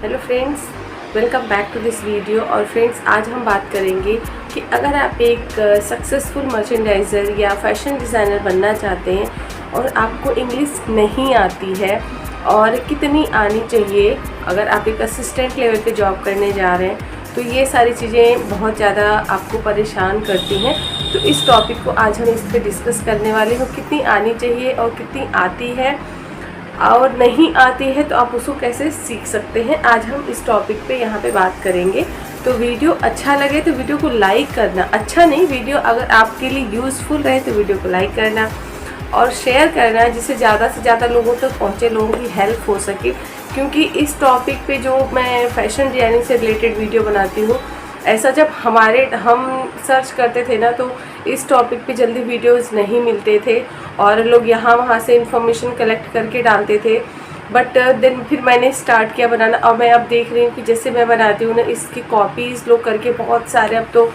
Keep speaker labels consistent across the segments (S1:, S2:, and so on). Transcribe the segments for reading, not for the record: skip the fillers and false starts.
S1: Hello friends, welcome back to this video. और friends, आज हम बात करेंगे कि अगर आप एक सक्सेसफुल मर्चेंडाइज़र या फैशन डिज़ाइनर बनना चाहते हैं और आपको इंग्लिश नहीं आती है और कितनी आनी चाहिए। अगर आप एक असिस्टेंट लेवल पे जॉब करने जा रहे हैं तो ये सारी चीज़ें बहुत ज़्यादा आपको परेशान करती हैं। तो इस टॉपिक को आज हम इस पर डिस्कस करने वाले हैं, कितनी आनी चाहिए और कितनी आती है और नहीं आती है तो आप उसको कैसे सीख सकते हैं। आज हम इस टॉपिक पे यहाँ पे बात करेंगे। तो वीडियो अच्छा लगे तो वीडियो को लाइक करना, अच्छा नहीं, वीडियो अगर आपके लिए यूज़फुल रहे तो वीडियो को लाइक करना और शेयर करना, जिससे ज़्यादा से ज़्यादा लोगों तक पहुँचे, लोगों की हेल्प हो सके। क्योंकि इस टॉपिक पे जो मैं फैशन डिज़ाइनिंग से रिलेटेड वीडियो बनाती हूँ, ऐसा जब हम सर्च करते थे ना तो इस टॉपिक पे जल्दी वीडियोस नहीं मिलते थे और लोग यहाँ वहाँ से इंफॉर्मेशन कलेक्ट करके डालते थे। बट देन फिर मैंने स्टार्ट किया बनाना और मैं अब देख रही हूँ कि जैसे मैं बनाती हूँ ना, इसकी कॉपीज़ लोग करके बहुत सारे, अब तो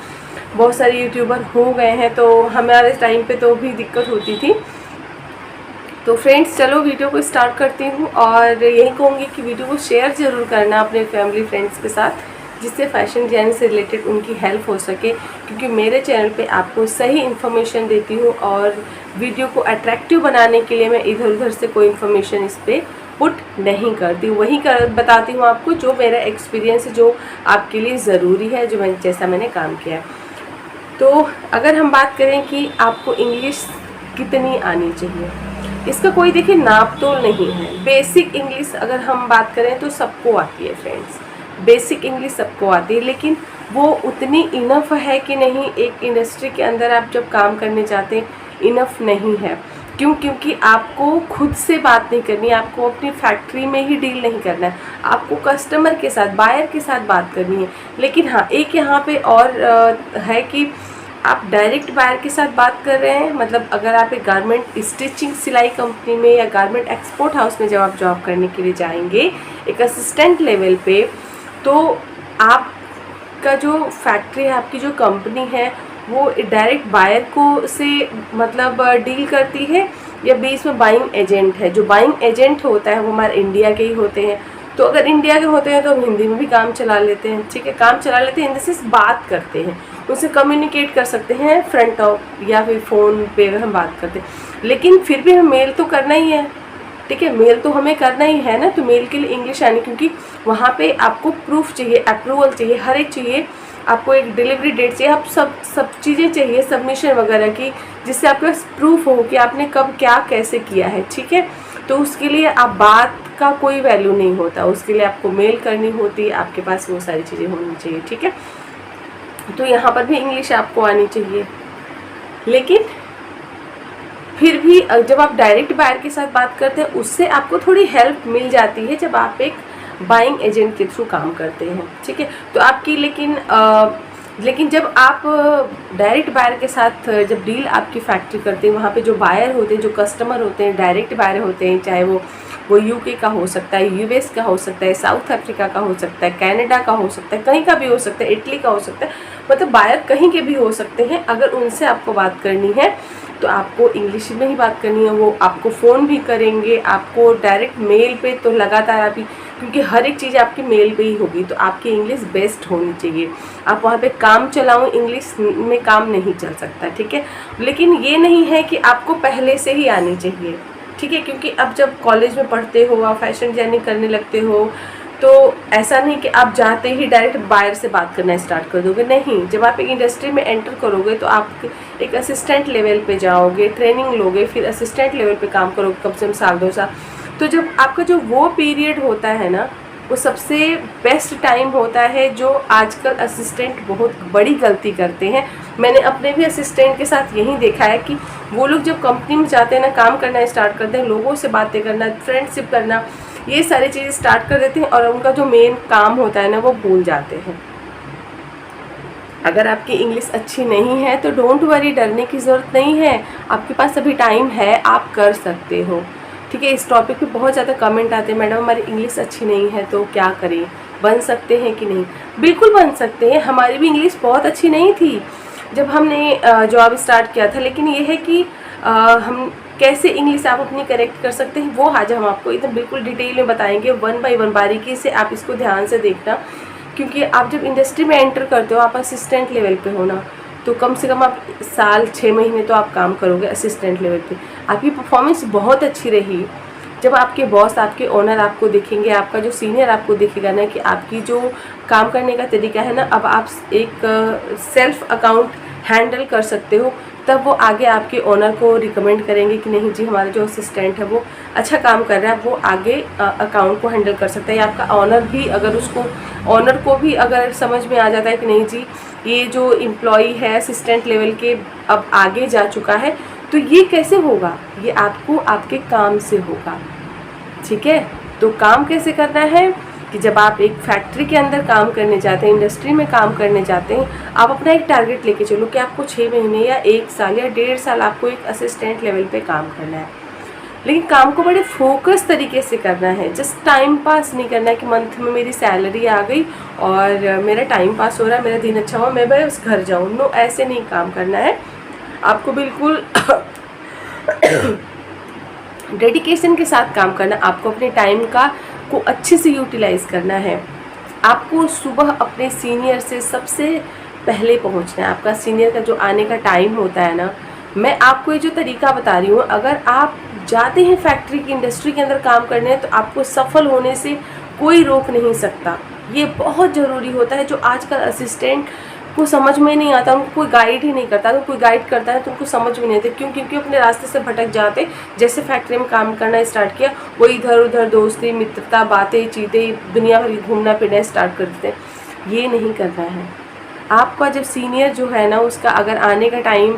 S1: बहुत सारे यूट्यूबर हो गए हैं, तो हमारे टाइम पे तो भी दिक्कत होती थी। तो फ्रेंड्स, चलो वीडियो को स्टार्ट करती हूँ और यही कहूँगी कि वीडियो को शेयर ज़रूर करना अपने फैमिली फ्रेंड्स के साथ, जिससे फैशन डिज़ाइनिंग से रिलेटेड उनकी हेल्प हो सके। क्योंकि मेरे चैनल पे आपको सही इन्फॉर्मेशन देती हूँ और वीडियो को अट्रैक्टिव बनाने के लिए मैं इधर उधर से कोई इन्फॉर्मेशन इस पर पुट नहीं करती हूँ, वही बताती हूँ आपको जो मेरा एक्सपीरियंस है, जो आपके लिए ज़रूरी है, जो मैंने काम किया। तो अगर हम बात करें कि आपको इंग्लिश कितनी आनी चाहिए, इसका कोई देखिए नाप तोल नहीं है। बेसिक इंग्लिश अगर हम बात करें तो सबको आती है फ्रेंड्स, बेसिक इंग्लिश सबको आती है, लेकिन वो उतनी इनफ है कि नहीं। एक इंडस्ट्री के अंदर आप जब काम करने जाते हैं, इनफ नहीं है। क्यों? क्योंकि आपको खुद से बात नहीं करनी, आपको अपनी फैक्ट्री में ही डील नहीं करना है, आपको कस्टमर के साथ, बायर के साथ बात करनी है। लेकिन हाँ, एक यहाँ पे और है कि आप डायरेक्ट बायर के साथ बात कर रहे हैं। मतलब अगर आप एक गारमेंट स्टिचिंग सिलाई कंपनी में या गारमेंट एक्सपोर्ट हाउस में जब आप जॉब करने के लिए जाएंगे एक असिस्टेंट लेवल पे, तो आपका जो फैक्ट्री है, आपकी जो कंपनी है, वो डायरेक्ट बायर को से मतलब डील करती है या बीच में बाइंग एजेंट है। जो बाइंग एजेंट होता है वो हमारे इंडिया के ही होते हैं। तो अगर इंडिया के होते हैं तो हम हिंदी में भी काम चला लेते हैं, ठीक है, काम चला लेते हैं, इन द सेंस बात करते हैं, उनसे कम्युनिकेट कर सकते हैं फ्रंट ऑफ या फिर फ़ोन पे अगर हम बात करते हैं। लेकिन फिर भी हमें मेल तो करना ही है, ठीक है, मेल तो हमें करना ही है ना। तो मेल के लिए इंग्लिश आनी, क्योंकि वहाँ पे आपको प्रूफ चाहिए, अप्रूवल चाहिए, हर एक चाहिए, आपको एक डिलीवरी डेट चाहिए, आप सब चीज़ें चाहिए, सबमिशन वगैरह की, जिससे आपके पास प्रूफ हो कि आपने कब क्या कैसे किया है, ठीक है। तो उसके लिए आप बात का कोई वैल्यू नहीं होता, उसके लिए आपको मेल करनी होती है, आपके पास वो सारी चीज़ें होनी चाहिए, ठीक है। तो यहाँ पर भी इंग्लिश आपको आनी चाहिए। लेकिन फिर भी जब आप डायरेक्ट बायर के साथ बात करते हैं, उससे आपको थोड़ी हेल्प मिल जाती है जब आप एक बाइंग एजेंट के थ्रू काम करते हैं, ठीक है। तो आपकी लेकिन जब आप डायरेक्ट बायर के साथ जब डील आपकी फैक्ट्री करते हैं, वहाँ पे जो बायर होते हैं, जो कस्टमर होते हैं, डायरेक्ट बायर होते हैं, चाहे वो यूके का हो सकता है, यूएस का हो सकता है, साउथ अफ्रीका का हो सकता है, कनाडा का हो सकता है, कहीं का भी हो सकता है, इटली का हो सकता है, मतलब बायर कहीं के भी हो सकते हैं। अगर उनसे आपको बात करनी है तो आपको इंग्लिश में ही बात करनी है। वो आपको फ़ोन भी करेंगे, आपको डायरेक्ट मेल पे तो लगातार आप ही, क्योंकि हर एक चीज़ आपकी मेल पे ही होगी, तो आपकी इंग्लिश बेस्ट होनी चाहिए। आप वहाँ पे काम चलाओ, इंग्लिश में काम नहीं चल सकता, ठीक है। लेकिन ये नहीं है कि आपको पहले से ही आनी चाहिए, ठीक है, क्योंकि अब जब कॉलेज में पढ़ते हो, आप फैशन डिजाइनिंग करने लगते हो, तो ऐसा नहीं कि आप जाते ही डायरेक्ट बायर से बात करना स्टार्ट कर दोगे, नहीं। जब आप एक इंडस्ट्री में एंटर करोगे तो आप एक असिस्टेंट लेवल पे जाओगे, ट्रेनिंग लोगे, फिर असिस्टेंट लेवल पे काम करोगे कम से कम साल 2 साल। तो जब आपका जो वो पीरियड होता है ना, वो सबसे बेस्ट टाइम होता है। जो आजकल असिस्टेंट बहुत बड़ी गलती करते हैं, मैंने अपने भी असिस्टेंट के साथ यही देखा है कि वो लोग जब कंपनी में जाते हैं ना, काम करना स्टार्ट करते हैं, लोगों से बातें करना, फ्रेंडशिप करना, ये सारी चीज़ें स्टार्ट कर देते हैं और उनका जो मेन काम होता है ना, वो भूल जाते हैं। अगर आपकी इंग्लिश अच्छी नहीं है तो डोंट वरी, डरने की ज़रूरत नहीं है, आपके पास अभी टाइम है, आप कर सकते हो, ठीक है। इस टॉपिक पे बहुत ज़्यादा कमेंट आते हैं, मैडम हमारी इंग्लिश अच्छी नहीं है तो क्या करें, बन सकते हैं कि नहीं। बिल्कुल बन सकते हैं, हमारी भी इंग्लिश बहुत अच्छी नहीं थी जब हमने जॉब स्टार्ट किया था। लेकिन ये है कि हम कैसे इंग्लिश आप अपनी करेक्ट कर सकते हैं, वो आज हम आपको एकदम बिल्कुल डिटेल में बताएंगे, 1 बाय 1 बारीकी से। आप इसको ध्यान से देखना, क्योंकि आप जब इंडस्ट्री में एंटर करते हो, आप असिस्टेंट लेवल पे हो ना, तो कम से कम आप साल 6 महीने तो आप काम करोगे असिस्टेंट लेवल पे। आपकी परफॉर्मेंस बहुत अच्छी रही, जब आपके बॉस, आपके ओनर आपको देखेंगे, आपका जो सीनियर आपको देखेगा ना कि आपकी जो काम करने का तरीका है ना, अब आप एक सेल्फ अकाउंट हैंडल कर सकते हो, तब वो आगे आपके ओनर को रिकमेंड करेंगे कि नहीं जी, हमारा जो असिस्टेंट है वो अच्छा काम कर रहा है, वो आगे अकाउंट को हैंडल कर सकता है। या आपका ओनर भी, अगर उसको ओनर को भी अगर समझ में आ जाता है कि नहीं जी, ये जो एम्प्लॉई है असिस्टेंट लेवल के अब आगे जा चुका है, तो ये कैसे होगा, ये आपको आपके काम से होगा। ठीक है, तो काम कैसे करना है कि जब आप एक फैक्ट्री के अंदर काम करने जाते हैं, इंडस्ट्री में काम करने जाते हैं, आप अपना एक टारगेट लेके चलो कि आपको 6 महीने या 1 साल या 1.5 साल आपको एक असिस्टेंट लेवल पे काम करना है। लेकिन काम को बड़े फोकस तरीके से करना है, जस्ट टाइम पास नहीं करना है कि मंथ में मेरी सैलरी आ गई और मेरा टाइम पास हो रहा है, मेरा दिन अच्छा हुआ, मैं बस घर जाऊँ। नो, ऐसे नहीं काम करना है। आपको बिल्कुल डेडिकेशन के साथ काम करना, आपको अपने टाइम का को अच्छे से यूटिलाइज़ करना है। आपको सुबह अपने सीनियर से सबसे पहले पहुंचना है। आपका सीनियर का जो आने का टाइम होता है ना, मैं आपको ये जो तरीका बता रही हूँ, अगर आप जाते हैं फैक्ट्री की इंडस्ट्री के अंदर काम करने, तो आपको सफल होने से कोई रोक नहीं सकता। ये बहुत ज़रूरी होता है। जो आजकल असिस्टेंट को समझ में नहीं आता, उनको कोई गाइड ही नहीं करता, तो कोई गाइड करता है तो उनको समझ में नहीं आता। क्यों? क्योंकि अपने रास्ते से भटक जाते। जैसे फैक्ट्री में काम करना स्टार्ट किया, वो इधर उधर दोस्ती मित्रता, बातें चीतें, दुनिया भर घूमना फिरना स्टार्ट कर देते हैं। ये नहीं करना है। आपका जब सीनियर जो है ना, उसका अगर आने का टाइम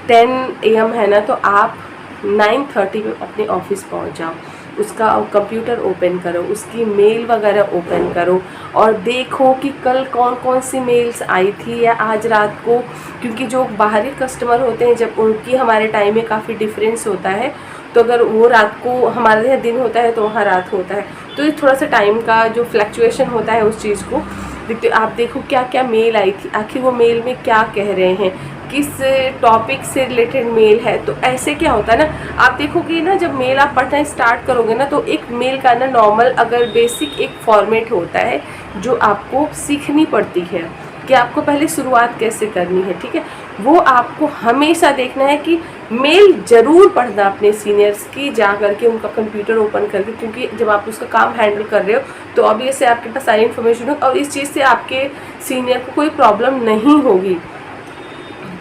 S1: 10 AM है ना, तो आप 9:30 पे अपने ऑफिस पहुंच जाओ। उसका कंप्यूटर ओपन करो, उसकी मेल वगैरह ओपन करो और देखो कि कल कौन कौन सी मेल्स आई थी या आज रात को, क्योंकि जो बाहरी कस्टमर होते हैं, जब उनकी हमारे टाइम में काफ़ी डिफरेंस होता है, तो अगर वो रात को हमारे यहाँ दिन होता है तो वहाँ रात होता है, तो ये थोड़ा सा टाइम का जो फ्लक्चुएशन होता है उस चीज़ को देखते। आप देखो क्या क्या मेल आई थी, आखिर वो मेल में क्या कह रहे हैं, किस टॉपिक से रिलेटेड मेल है। तो ऐसे क्या होता है ना, आप देखोगे ना, जब मेल आप पढ़ना स्टार्ट करोगे ना, तो एक मेल का ना नॉर्मल अगर बेसिक एक फॉर्मेट होता है जो आपको सीखनी पड़ती है कि आपको पहले शुरुआत कैसे करनी है। ठीक है, वो आपको हमेशा देखना है कि मेल ज़रूर पढ़ना अपने सीनियर्स की, जा करके उनका कंप्यूटर ओपन करके, क्योंकि जब आप उसका काम हैंडल कर रहे हो तो ऑब्वियसली आपके पास सारी इन्फॉर्मेशन हो और इस चीज़ से आपके सीनियर को कोई प्रॉब्लम नहीं होगी।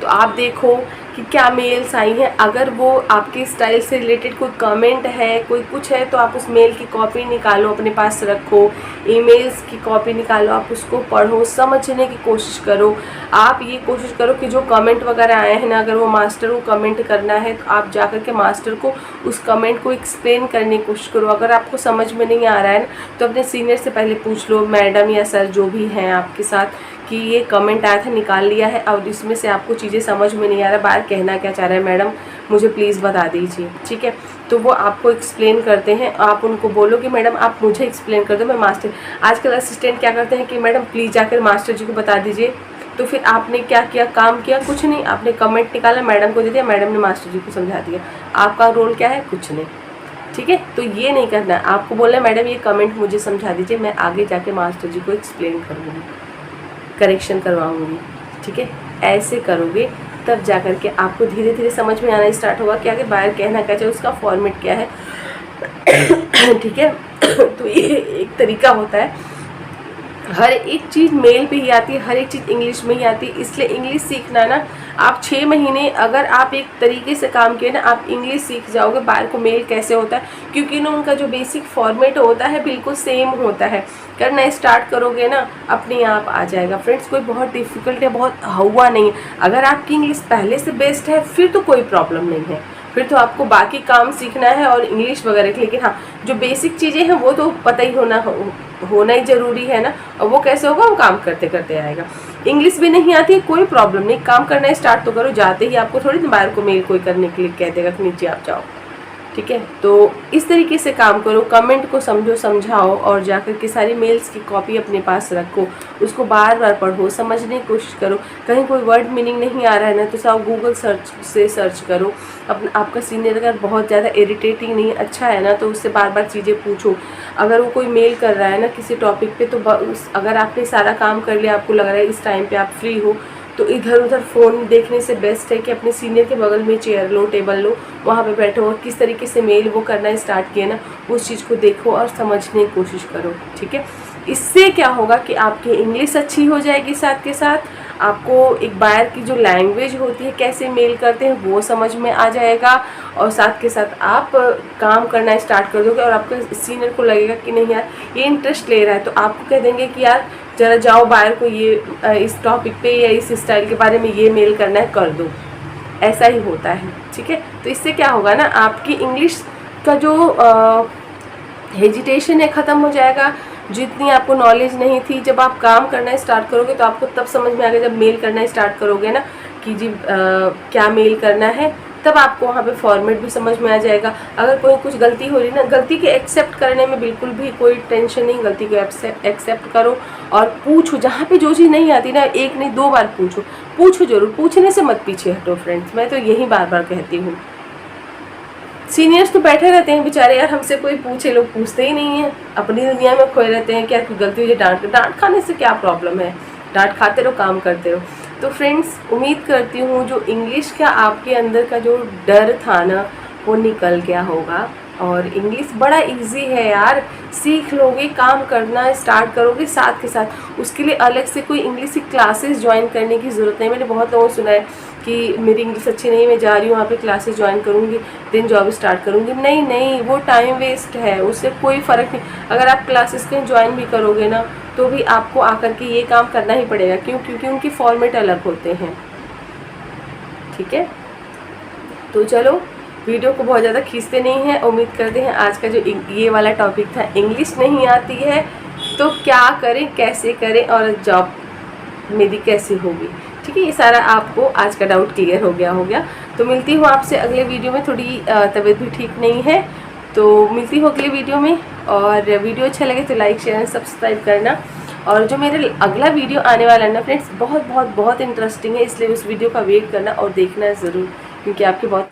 S1: तो आप देखो कि क्या मेल्स आई हैं, अगर वो आपके स्टाइल से रिलेटेड कोई कमेंट है, कोई कुछ है, तो आप उस मेल की कॉपी निकालो, अपने पास रखो। ईमेल्स की कॉपी निकालो, आप उसको पढ़ो, समझने की कोशिश करो। आप ये कोशिश करो कि जो कमेंट वगैरह आए हैं ना, अगर वो मास्टर को कमेंट करना है तो आप जाकर के मास्टर को उस कमेंट को एक्सप्लेन करने की कोशिश करो। अगर आपको समझ में नहीं आ रहा है ना, तो अपने सीनियर से पहले पूछ लो, मैडम या सर जो भी हैं आपके साथ, कि ये कमेंट आया था, निकाल लिया है, और इसमें से आपको चीज़ें समझ में नहीं आ रहा, बाहर कहना क्या चाह रहा है, मैडम मुझे प्लीज़ बता दीजिए। ठीक है, तो वो आपको एक्सप्लेन करते हैं। आप उनको बोलो कि मैडम आप मुझे एक्सप्लेन कर दो, मैं मास्टर। आजकल असिस्टेंट क्या करते हैं कि मैडम प्लीज़ जाकर मास्टर जी को बता दीजिए। तो फिर आपने क्या किया, काम किया कुछ नहीं, आपने कमेंट निकाला, मैडम को दे दिया, मैडम ने मास्टर जी को समझा दिया। आपका रोल क्या है, कुछ नहीं। ठीक है, तो ये नहीं करना है। आपको बोलना है मैडम ये कमेंट मुझे समझा दीजिए, मैं आगे जाके मास्टर जी को एक्सप्लेन करूँगी, करेक्शन करवाऊंगी। ठीक है, ऐसे करोगे तब जाकर के आपको धीरे धीरे समझ में आना स्टार्ट होगा कि आगे बाहर कहना क्या चाहिए, उसका फॉर्मेट क्या है। ठीक है, तो ये एक तरीका होता है। हर एक चीज़ मेल पे ही आती है, हर एक चीज़ इंग्लिश में ही आती है, इसलिए इंग्लिश सीखना ना, आप 6 महीने अगर आप एक तरीके से काम किए ना, आप इंग्लिश सीख जाओगे। बाहर को मेल कैसे होता है, क्योंकि ना उनका जो बेसिक फॉर्मेट होता है बिल्कुल सेम होता है। करना स्टार्ट करोगे ना, अपने आप आ जाएगा। फ्रेंड्स, कोई बहुत डिफ़िकल्ट है, बहुत हुआ नहीं है। अगर आपकी इंग्लिश पहले से बेस्ट है फिर तो कोई प्रॉब्लम नहीं है, फिर तो आपको बाकी काम सीखना है और इंग्लिश वगैरह की। लेकिन हाँ, जो बेसिक चीज़ें हैं वो तो पता ही होना ही ज़रूरी है ना, और वो कैसे होगा, वो काम करते करते आएगा। इंग्लिश भी नहीं आती है, कोई प्रॉब्लम नहीं, काम करना स्टार्ट तो करो। जाते ही आपको थोड़ी देर बाहर को मेल कोई करने के लिए कह देगा कि नीचे आप जाओ। ठीक है। तो इस तरीके से काम करो, कमेंट को समझो, समझाओ और जाकर के सारी मेल्स की कॉपी अपने पास रखो, उसको बार बार पढ़ो, समझने की कोशिश करो। कहीं कोई वर्ड मीनिंग नहीं आ रहा है ना तो सब गूगल सर्च से सर्च करो। आपका सीनियर अगर बहुत ज़्यादा इरिटेटिंग नहीं अच्छा है ना तो उससे बार बार चीज़ें पूछो। अगर वो कोई मेल कर रहा है ना किसी टॉपिक पे तो अगर आपने सारा काम कर लिया, आपको लग रहा है इस टाइम पे आप फ्री हो, तो इधर उधर फ़ोन देखने से बेस्ट है कि अपने सीनियर के बगल में चेयर लो, टेबल लो, वहाँ पे बैठो और किस तरीके से मेल वो करना स्टार्ट किया ना उस चीज़ को देखो और समझने की कोशिश करो। ठीक है, इससे क्या होगा कि आपकी इंग्लिश अच्छी हो जाएगी, साथ के साथ आपको एक बाहर की जो लैंग्वेज होती है कैसे मेल करते हैं वो समझ में आ जाएगा और साथ के साथ आप काम करना स्टार्ट कर दोगे और आपके सीनियर को लगेगा कि नहीं यार ये इंटरेस्ट ले रहा है, तो आपको कह देंगे कि यार जरा जाओ बाहर को ये इस टॉपिक पे या इस स्टाइल के बारे में ये मेल करना है, कर दो। ऐसा ही होता है। ठीक है, तो इससे क्या होगा ना आपकी इंग्लिश का जो हेजिटेशन है ख़त्म हो जाएगा। जितनी आपको नॉलेज नहीं थी, जब आप काम करना स्टार्ट करोगे तो आपको तब समझ में आएगा, जब मेल करना स्टार्ट करोगे ना कि जी क्या मेल करना है, तब आपको वहाँ पे फॉर्मेट भी समझ में आ जाएगा। अगर कोई कुछ गलती हो रही ना, गलती के एक्सेप्ट करने में बिल्कुल भी कोई टेंशन नहीं, गलती को एक्सेप्ट करो और पूछो। जहाँ पे जो चीज़ नहीं आती ना, एक नहीं 2 बार पूछो जरूर, पूछने से मत पीछे हटो फ्रेंड्स, मैं तो यही बार बार कहती हूँ। सीनियर्स तो बैठे रहते हैं बेचारे, यार हमसे कोई पूछे, लोग पूछते ही नहीं है, अपनी दुनिया में खोए रहते हैं। क्या कोई गलती हुई डांट खाने से क्या प्रॉब्लम है, डांट खाते रहो, काम करते रहो। तो फ्रेंड्स उम्मीद करती हूँ जो इंग्लिश का आपके अंदर का जो डर था ना वो निकल गया होगा और इंग्लिश बड़ा इजी है यार, सीख लोगे, काम करना स्टार्ट करोगे साथ के साथ। उसके लिए अलग से कोई इंग्लिश की क्लासेस ज्वाइन करने की ज़रूरत नहीं। मैंने बहुत लोगों को सुना है कि मेरी इंग्लिश अच्छी नहीं, मैं जा रही हूँ वहाँ पे क्लासेस ज्वाइन करूँगी, दिन जॉब स्टार्ट करूँगी। नहीं, वो टाइम वेस्ट है, उससे कोई फ़र्क नहीं। अगर आप क्लासेस कहीं ज्वाइन भी करोगे ना तो भी आपको आकर के ये काम करना ही पड़ेगा। क्योंकि उनकी फॉर्मेट अलग होते हैं। ठीक है, तो चलो वीडियो को बहुत ज़्यादा खींचते नहीं हैं। उम्मीद करते हैं आज का जो ये वाला टॉपिक था, इंग्लिश नहीं आती है तो क्या करें, कैसे करें और जॉब मेरी कैसे होगी। ठीक है, ये सारा आपको आज का डाउट क्लियर हो गया। तो मिलती हूँ आपसे अगले वीडियो में। थोड़ी तबीयत भी ठीक नहीं है, तो मिलती हूँ अगले वीडियो में। और वीडियो अच्छा लगे तो लाइक, शेयर, सब्सक्राइब करना। और जो मेरा अगला वीडियो आने वाला है ना फ्रेंड्स, बहुत इंटरेस्टिंग है, इसलिए उस वीडियो का वेट करना और देखना ज़रूर, क्योंकि आपके बहुत